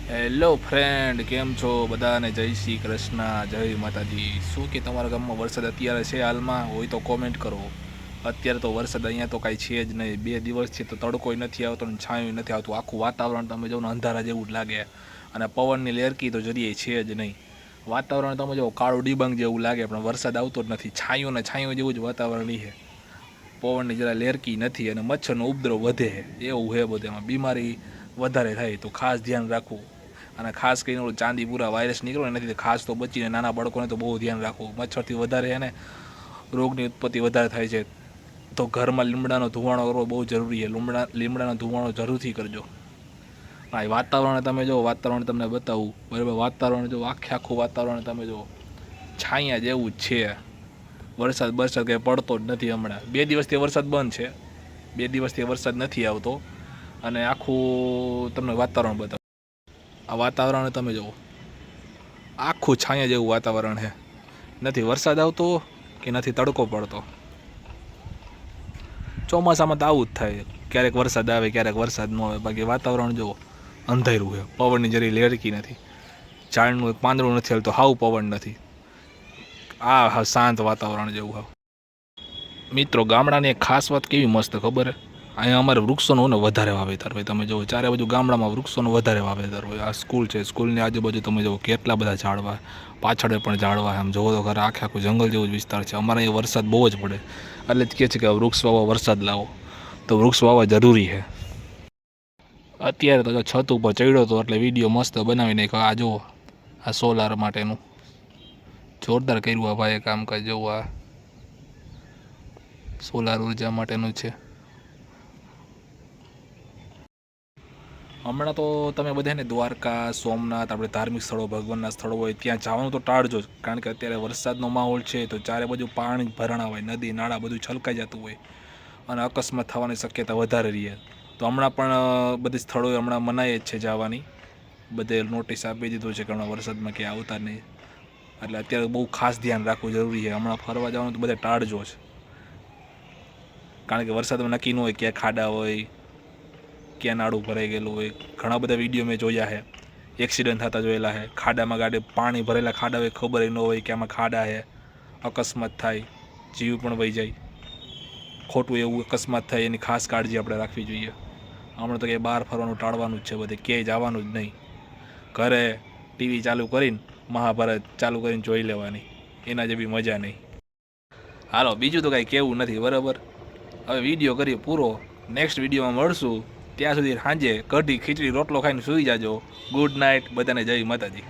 Hello friend, કેમ છો બધાને? જય શ્રી કૃષ્ણ, જય માતાજી. શું કે તમારા ગામમાં વરસાદ અત્યારે છે હાલમાં? હોય તો કોમેન્ટ કરો. અત્યારે તો વરસાદ અહીંયા તો કાંઈ છે જ નહીં. 2 દિવસથી તો તડકોય નથી આવતો ને છાંયું નથી આવતું. આખું વાતાવરણ તમે જો ને અંધારા જેવું જ લાગે, અને પવનની લેરકી તો જરીએ છે જ નહીં. વાતાવરણ તમે જો કાળું ડિબાંગ જેવું લાગે, પણ વરસાદ આવતો જ નથી. છાંયું ને છાંયું જેવું જ વાતાવરણ છે. પવનની જરા લેરકી નથી અને મચ્છરનો ઉપદ્રવ વધે છે. એવું છે બધું. એમાં બીમારી વધારે થાય તો ખાસ ધ્યાન રાખવું. અને ખાસ કરીને ઓલું ચાંદીપુરા વાયરસ નીકળ્યો નથી, ખાસ તો બચીને નાના બાળકોને તો બહુ ધ્યાન રાખવું. મચ્છરથી વધારે એને રોગની ઉત્પત્તિ વધારે થાય છે. તો ઘરમાં લીમડાનો ધુવાણો કરવો બહુ જરૂરી છે. લીમડાનો ધુવાણો જરૂરથી કરજો. હા, એ વાતાવરણ તમે જો, વાતાવરણ તમને બતાવું બરાબર. વાતાવરણ જો, આખું વાતાવરણ તમે જો છાયા જેવું જ છે. વરસાદ કંઈ પડતો જ નથી હમણાં. 2 દિવસથી વરસાદ બંધ છે. 2 દિવસથી વરસાદ નથી આવતો. અને આખું તમને વાતાવરણ બતાવું. આ વાતાવરણ તમે જુઓ, આખું છાયા જેવું વાતાવરણ છે. નથી વરસાદ આવતો કે નથી તડકો પડતો. ચોમાસામાં તો આવું જ થાય. ક્યારેક વરસાદ આવે, ક્યારેક વરસાદ ન આવે. બાકી વાતાવરણ જુઓ, અંધારું છે. પવનની જરી લેરકી નથી. ઝાડનું એક પાંદડું નથી હલતો, હાવ પવન નથી. આ શાંત વાતાવરણ જેવું હાવ. મિત્રો, ગામડાની એક ખાસ વાત કેવી મસ્ત ખબર હે? અહીંયા અમારે વૃક્ષોનું ને વધારે વાવેતર હોય. તમે જુઓ, ચારે બાજુ ગામડામાં વૃક્ષોનું વધારે વાવેતર હોય. આ સ્કૂલ છે, સ્કૂલની આજુબાજુ તમે જુઓ કેટલા બધા ઝાડવા, પાછળ પણ ઝાડવા. આમ જોવો તો ઘરે આખું જંગલ જેવું જ વિસ્તાર છે. અમારે અહીંયા વરસાદ બહુ જ પડે, એટલે જ કહે છે કે વૃક્ષ વાવો, વરસાદ લાવો. તો વૃક્ષ વાવવા જરૂરી છે. અત્યારે તો છત ઉપર ચડ્યો હતો એટલે વિડીયો મસ્ત બનાવી નાખ્યો. આ જુઓ, આ સોલાર માટેનું જોરદાર કર્યું આ ભાઈએ કામકાજ. જુઓ, આ સોલાર ઉર્જા માટેનું છે. હમણાં તો તમે બધાને દ્વારકા, સોમનાથ, આપણે ધાર્મિક સ્થળો, ભગવાનના સ્થળો હોય ત્યાં જવાનું તો ટાળજો જ. કારણ કે અત્યારે વરસાદનો માહોલ છે, તો ચારે બાજુ પાણી ભરાણા હોય, નદી નાળા બધું છલકાઈ જતું હોય, અને અકસ્માત થવાની શક્યતા વધારે રહે. તો હમણાં પણ બધી સ્થળોએ હમણાં મનાઈ જ છે જવાની. બધે નોટિસ આપી દીધું છે કે હમણાં વરસાદમાં ક્યાં આવતા નહીં. એટલે અત્યારે બહુ ખાસ ધ્યાન રાખવું જરૂરી છે. હમણાં ફરવા જવાનું તો બધા ટાળજો જ. કારણ કે વરસાદમાં નક્કી ન હોય, ક્યાં ખાડા હોય, ક્યાં નાડું ભરાઈ ગયેલું હોય. ઘણા બધા વિડીયો મેં જોયા છે, એક્સિડન્ટ થતા જોયેલા છે. ખાડામાં ગાડી, પાણી ભરેલા ખાડા હોય, ખબર ન હોય કે આમાં ખાડા છે. અકસ્માત થાય, જીવ પણ વહી જાય. ખોટું એવું અકસ્માત થાય એની ખાસ કાળજી આપણે રાખવી જોઈએ. હમણાં તો કે બહાર ફરવાનું ટાળવાનું જ છે. બધે ક્યાંય જવાનું જ નહીં. ઘરે ટીવી ચાલુ કરીને મહાભારત ચાલુ કરીને જોઈ લેવાની, એના જેવી મજા નહીં. હાલો, બીજું તો કાંઈ કહેવું નથી બરાબર. હવે વિડીયો કરીએ પૂરો. નેક્સ્ટ વિડીયોમાં મળશું. ત્યાં સુધી સાંજે કઢી, ખીચડી, રોટલો ખાઈને સૂઈ જાજો. ગુડ નાઇટ બધાને. જય માતાજી.